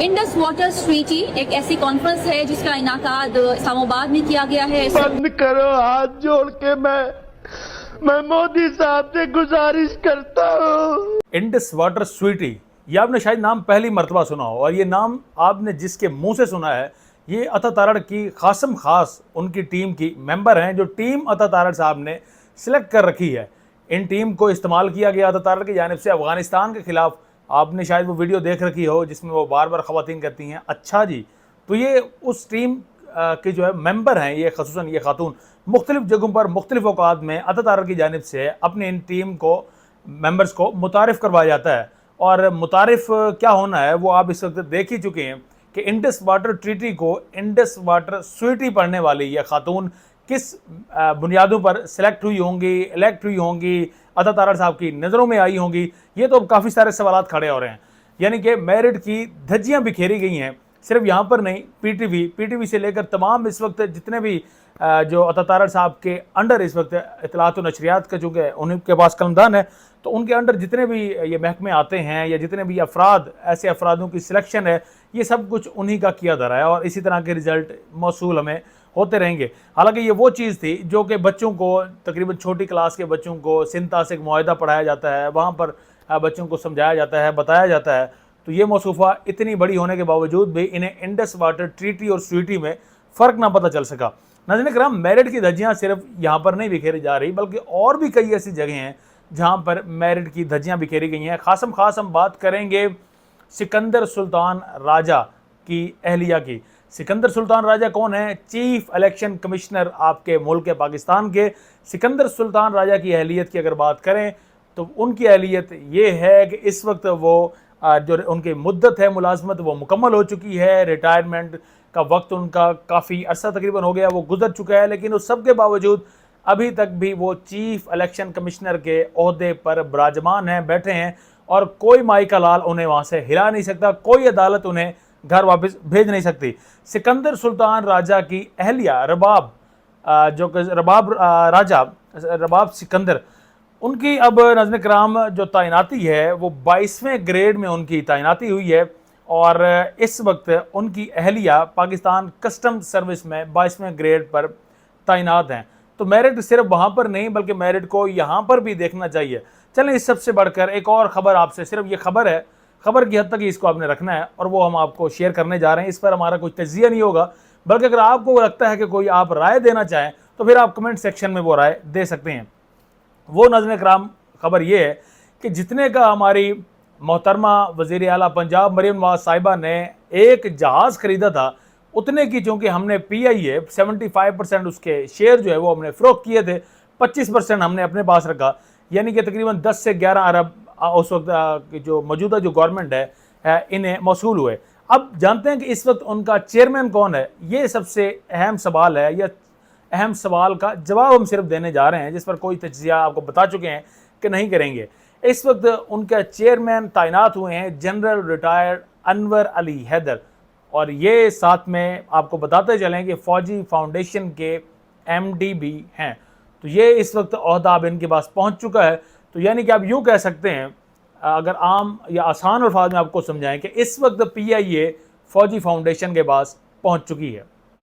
Indus water treaty एक ऐसी conference है जिसका इनाकाद इस्लामाबाद में किया गया है। बंद करो, हाथ जोड़ के मैं मोदी साहब से गुजारिश करता हूँ। इंडस वाटर ट्रीटी, ये आपने शायद नाम पहली मरतबा सुना हो, और ये नाम आपने जिसके मुंह से सुना है ये अता तारड़ की कासिम खास उनकी टीम की मेंबर हैं, जो टीम अता तारड़ साहब ने सिलेक्ट कर रखी है। इन टीम को इस्तेमाल किया गया अता तारड़ की जानिब से अफगानिस्तान के खिलाफ। आपने शायद वो वीडियो देख रखी हो जिसमें वो बार बार ख़वातीन कहती हैं अच्छा जी। तो ये उस टीम के जो है मेंबर हैं, ये खसूसन ये खातून मुख्तलिफ जगहों पर मुख्तलिफ औकात में अता तारड़ की जानिब से अपने इन टीम को मेंबर्स को मुतारिफ़ करवाया जाता है। और मुतारिफ़ क्या होना है वो आप इस वक्त देख ही चुके हैं कि इंडस वाटर ट्रीटी को इंडस वाटर स्वीटी पढ़ने वाली ये खातून किस बुनियादों पर सेलेक्ट हुई होंगी, इलेक्ट हुई होंगी, अता तारड़ साहब की नज़रों में आई होंगी। ये तो काफ़ी सारे सवालात खड़े हो रहे हैं। यानी कि मेरिट की धज्जियाँ बिखेरी गई हैं, सिर्फ यहाँ पर नहीं, पीटीवी से लेकर तमाम इस वक्त जितने भी जो अता तारड़ साहब के अंडर इस वक्त इत्तलात व नशरियात का चूँकि उनके पास कलमदान है, तो उनके अंडर जितने भी ये महकमे आते हैं या जितने भी अफराद ऐसे अफरादों की सिलेक्शन है, ये सब कुछ उन्हीं का किया धरा है और इसी तरह के रिज़ल्ट मौसूल हमें होते रहेंगे। हालांकि ये वो चीज़ थी जो कि बच्चों को, तकरीबन छोटी क्लास के बच्चों को सिंता से एक मुआहदा पढ़ाया जाता है, वहाँ पर बच्चों को समझाया जाता है, बताया जाता है। तो ये मौसूफ़ा इतनी बड़ी होने के बावजूद भी इन्हें इंडस वाटर ट्रीटी और स्वीटी में फ़र्क ना पता चल सका। नाज़रीन किराम, मेरिट की धज्जियाँ सिर्फ यहाँ पर नहीं बिखेरी जा रही, बल्कि और भी कई ऐसी जगह हैं जहाँ पर मेरिट की धज्जियाँ बिखेरी गई हैं। खास हम बात करेंगे सिकंदर सुल्तान राजा की अहलिया की। सिकंदर सुल्तान राजा कौन है? चीफ इलेक्शन कमिश्नर आपके मुल्क पाकिस्तान के। सिकंदर सुल्तान राजा की अहलियत की अगर बात करें तो उनकी अहलियत ये है कि इस वक्त वो जो उनकी मुद्दत है मुलाजमत वो मुकम्मल हो चुकी है। रिटायरमेंट का वक्त उनका काफ़ी अर्सा तकरीबन हो गया, वो गुजर चुका है, लेकिन उस सब के बावजूद अभी तक भी वो चीफ इलेक्शन कमिश्नर के ओहदे पर विराजमान हैं, बैठे हैं, और कोई माई का लाल उन्हें वहाँ से हिला नहीं सकता, कोई अदालत उन्हें घर वापस भेज नहीं सकती। सिकंदर सुल्तान राजा की अहलिया रबाब, जो कि रबाब सिकंदर, उनकी अब नाज़रीन किराम जो तैनाती है वो 22वें ग्रेड में उनकी तैनाती हुई है, और इस वक्त उनकी अहलिया पाकिस्तान कस्टम सर्विस में 22वें ग्रेड पर तैनात हैं। तो मेरिट सिर्फ वहाँ पर नहीं बल्कि मेरिट को यहाँ पर भी देखना चाहिए। चलें, इस सबसे बढ़कर एक और ख़बर आपसे, सिर्फ ये खबर है, खबर की हद तक ही इसको आपने रखना है और वो हम आपको शेयर करने जा रहे हैं। इस पर हमारा कोई तज्जिया नहीं होगा, बल्कि अगर आपको लगता है कि कोई आप राय देना चाहें तो फिर आप कमेंट सेक्शन में वो राय दे सकते हैं। वो नाज़रीन किराम खबर ये है कि जितने का हमारी मोहतरमा वज़ीर आला पंजाब मरीम नवाज़ साहिबा ने एक जहाज़ ख़रीदा था, उतने की चूँकि हमने PIA 75% उसके शेयर जो है वो हमने फ़रोख्त किए थे, 25% हमने अपने पास रखा, यानी कि तकरीबन 10 से 11 अरब उस वक्त जो मौजूदा जो गवर्नमेंट है इन्हें मौसूल हुए। अब जानते हैं कि इस वक्त उनका चेयरमैन कौन है। ये सबसे अहम सवाल है, या अहम सवाल का जवाब हम सिर्फ देने जा रहे हैं, जिस पर कोई तज्जिया आपको बता चुके हैं कि नहीं करेंगे। इस वक्त उनका चेयरमैन तैनात हुए हैं जनरल रिटायर्ड अनवर अली हैदर, और ये साथ में आपको बताते चलें कि फ़ौजी फाउंडेशन के MD भी हैं। तो ये इस वक्त ओहदा अब इनके पास पहुंच चुका है। तो यानी कि आप यूँ कह सकते हैं, अगर आम या आसान अल्फाज में आपको समझाएं, कि इस वक्त PIA फ़ौजी फाउंडेशन के पास पहुंच चुकी है।